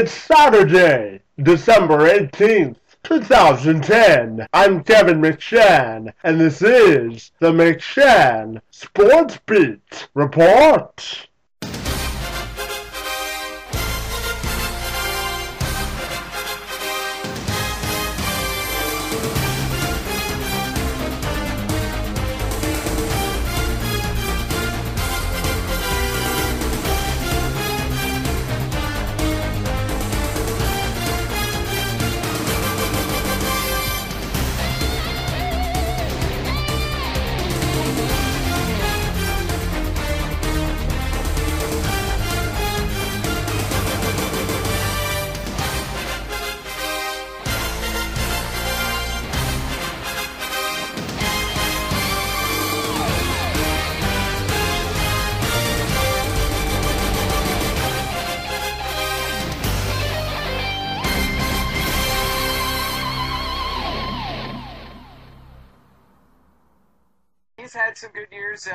It's Saturday, December 18th, 2010. I'm Kevin McShann, and this is the McShann Sports Beat Report. He's had some good years,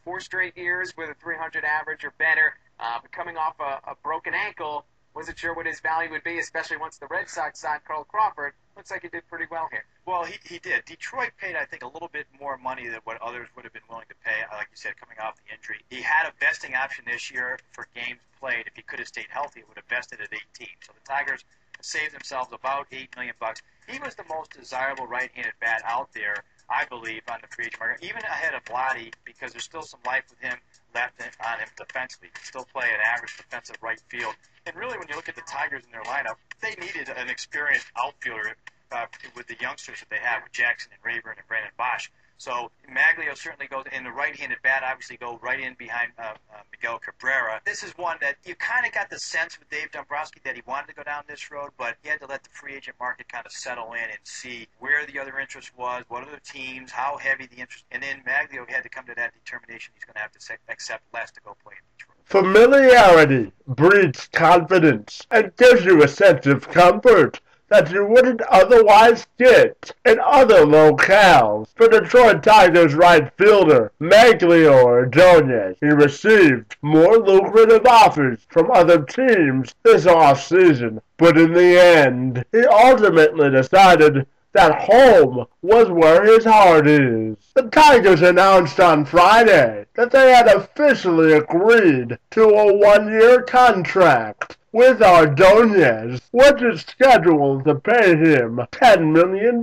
4 straight years with a 300 average or better. But coming off a broken ankle, wasn't sure what his value would be, especially once the Red Sox signed Carl Crawford. Looks like he did pretty well here. Well, he did. Detroit paid, I think, a little bit more money than what others would have been willing to pay, like you said, coming off the injury. He had a vesting option this year for games played. If he could have stayed healthy, it would have vested at 18. So the Tigers saved themselves about $8 million. He was the most desirable right-handed bat out there, I believe, on the free agent market, even ahead of Vladdy, because there's still some life with him left on him defensively. He can still play an average defensive right field. And really, when you look at the Tigers in their lineup, they needed an experienced outfielder with the youngsters that they have with Jackson and Rayburn and Brandon Bosch. So Magglio certainly goes in the right-handed bat, obviously go right in behind Miguel Cabrera. This is one that you kind of got the sense with Dave Dombrowski that he wanted to go down this road, but he had to let the free agent market kind of settle in and see where the other interest was, what other teams, how heavy the interest. And then Magglio had to come to that determination he's going to have to accept less to go play in Detroit. Familiarity breeds confidence and gives you a sense of comfort that you wouldn't otherwise get in other locales. For Detroit Tigers right fielder Magglio Ordonez, he received more lucrative offers from other teams this offseason, but in the end, he ultimately decided that home was where his heart is. The Tigers announced on Friday that they had officially agreed to a 1-year contract with Ordonez, which is scheduled to pay him $10 million.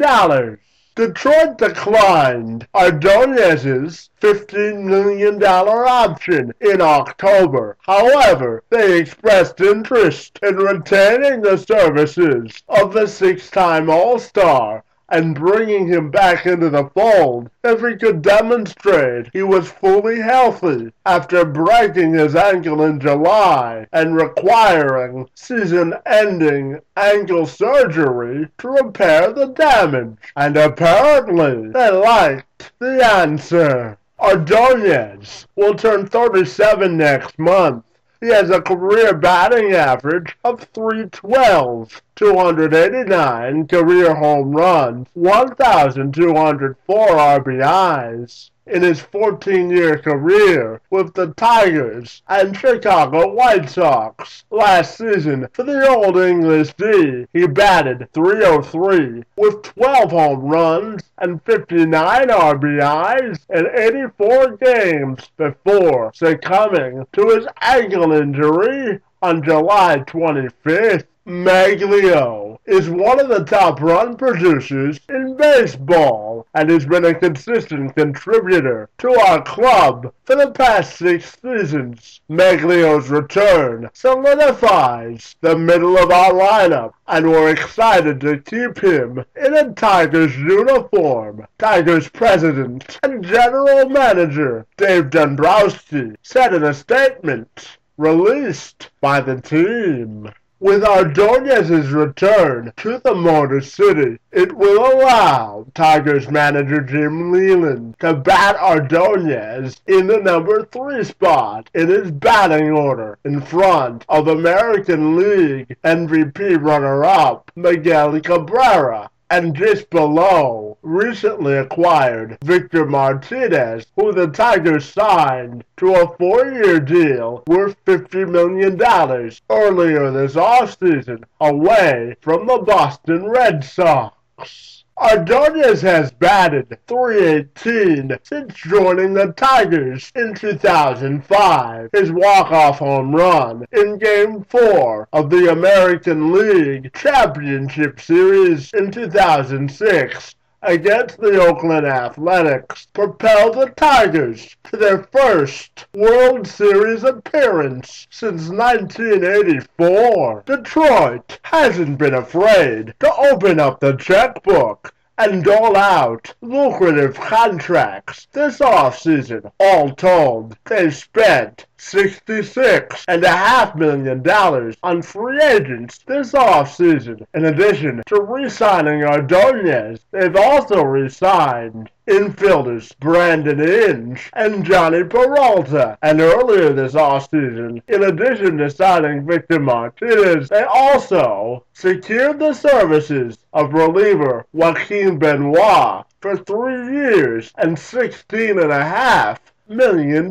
Detroit declined Ordonez's $15 million option in October. However, they expressed interest in retaining the services of the 6-time All-Star and bringing him back into the fold if he could demonstrate he was fully healthy after breaking his ankle in July and requiring season-ending ankle surgery to repair the damage. And apparently, they liked the answer. Ordonez will turn 37 next month. He has a career batting average of .312, 289 career home runs, 1,204 RBIs. In his 14-year career with the Tigers and Chicago White Sox. Last season, for the Old English D, he batted .303 with 12 home runs and 59 RBIs in 84 games before succumbing to his ankle injury on July 25th. Magglio is one of the top run producers in baseball and has been a consistent contributor to our club for the past 6 seasons. Magglio's return solidifies the middle of our lineup, and we're excited to keep him in a Tigers uniform. Tigers president and general manager Dave Dombrowski said in a statement released by the team. With Ordonez's return to the Motor City, it will allow Tigers manager Jim Leyland to bat Ordonez in the number 3 spot in his batting order, in front of American League MVP runner-up Miguel Cabrera, and just below recently acquired Victor Martinez, who the Tigers signed to a 4-year deal worth $50 million earlier this offseason away from the Boston Red Sox. Ordonez has batted .318 since joining the Tigers in 2005. His walk-off home run in Game 4 of the American League Championship Series in 2006 against the Oakland Athletics propelled the Tigers to their first World Series appearance since 1984. Detroit hasn't been afraid to open up the checkbook and dole out lucrative contracts this offseason. All told, they've spent $66.5 million on free agents this offseason. In addition to re-signing Ordonez, they've also re-signed infielders Brandon Inge and Jhonny Peralta. And earlier this offseason, in addition to signing Victor Martinez, they also secured the services of reliever Joaquin Benoit for 3 years and $16.5 million.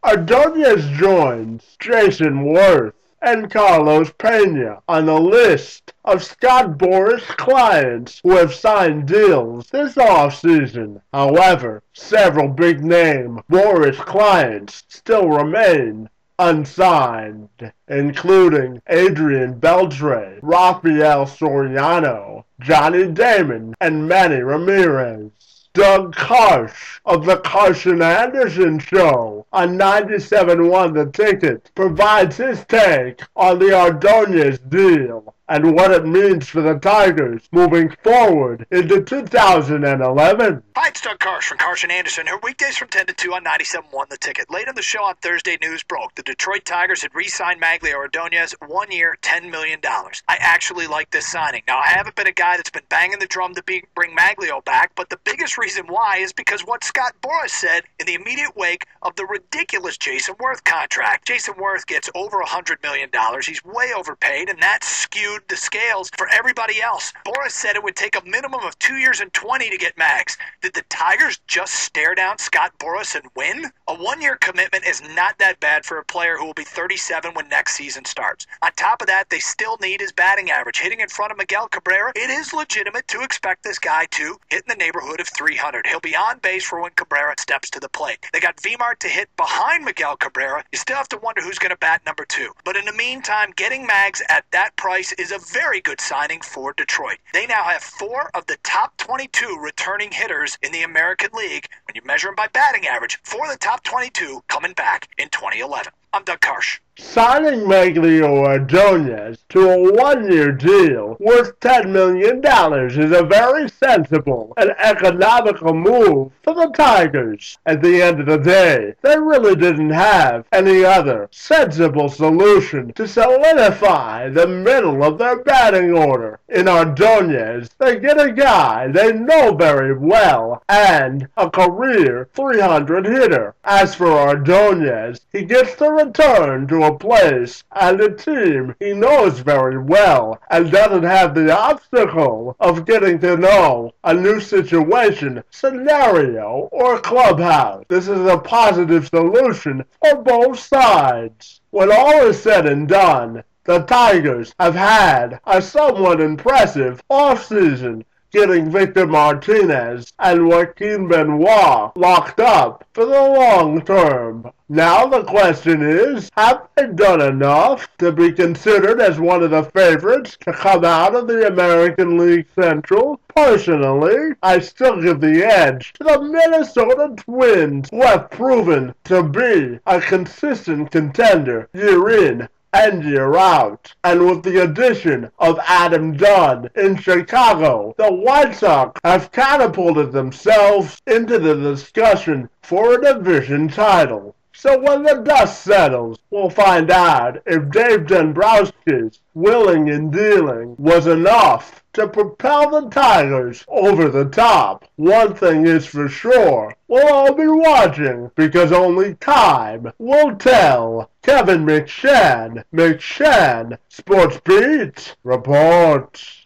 Ordonez joins Jason Worth and Carlos Pena on the list of Scott Boras' clients who have signed deals this offseason. However, several big-name Boras clients still remain unsigned, including Adrian Beltre, Rafael Soriano, Johnny Damon, and Manny Ramirez. Doug Karsh of The Carson Anderson Show on 97.1 The Ticket provides his take on the Ordonez deal and what it means for the Tigers moving forward into 2011. Hi, it's Doug Karsh from Carson Anderson here, weekdays from 10 to 2 on 97.1 The Ticket. Late in the show on Thursday, news broke. The Detroit Tigers had re-signed Magglio Ordonez, 1 year, $10 million. I actually like this signing. Now, I haven't been a guy that's been banging the drum to bring Magglio back, but the biggest reason why is because what Scott Boras said in the immediate wake of the ridiculous Jason Worth contract. Jason Worth gets over $100 million. He's way overpaid, and that skewed the scales for everybody else. Boras said it would take a minimum of 2 years and 20 to get Mags. Did the Tigers just stare down Scott Boras and win? A 1-year commitment is not that bad for a player who will be 37 when next season starts. On top of that, they still need his batting average. Hitting in front of Miguel Cabrera, it is legitimate to expect this guy to hit in the neighborhood of 300. He'll be on base for when Cabrera steps to the plate. They got Vmart to hit behind Miguel Cabrera. You still have to wonder who's going to bat number 2. But in the meantime, getting Mags at that price is a very good signing for Detroit. They now have 4 of the top 22 returning hitters in the American League. When you measure them by batting average, 4 of the top 22 coming back in 2011. I'm Doug Karsh. Signing Magglio Ordonez to a 1-year deal worth $10 million is a very sensible and economical move for the Tigers. At the end of the day, they really didn't have any other sensible solution to solidify the middle of their batting order. In Ordonez, they get a guy they know very well and a career .300 hitter. As for Ordonez, he gets to return to a place and a team he knows very well and doesn't have the obstacle of getting to know a new situation, scenario, or clubhouse. This is a positive solution for both sides. When all is said and done, the Tigers have had a somewhat impressive offseason, getting Victor Martinez and Joaquin Benoit locked up for the long term. Now the question is, have they done enough to be considered as one of the favorites to come out of the American League Central? Personally, I still give the edge to the Minnesota Twins, who have proven to be a consistent contender year in and year out. And with the addition of Adam Dunn in Chicago, the White Sox have catapulted themselves into the discussion for a division title. So when the dust settles, we'll find out if Dave Dombrowski's willing and dealing was enough to propel the Tigers over the top. One thing is for sure, we'll all be watching because only time will tell. Kevin McShann, Sports Beat, reports.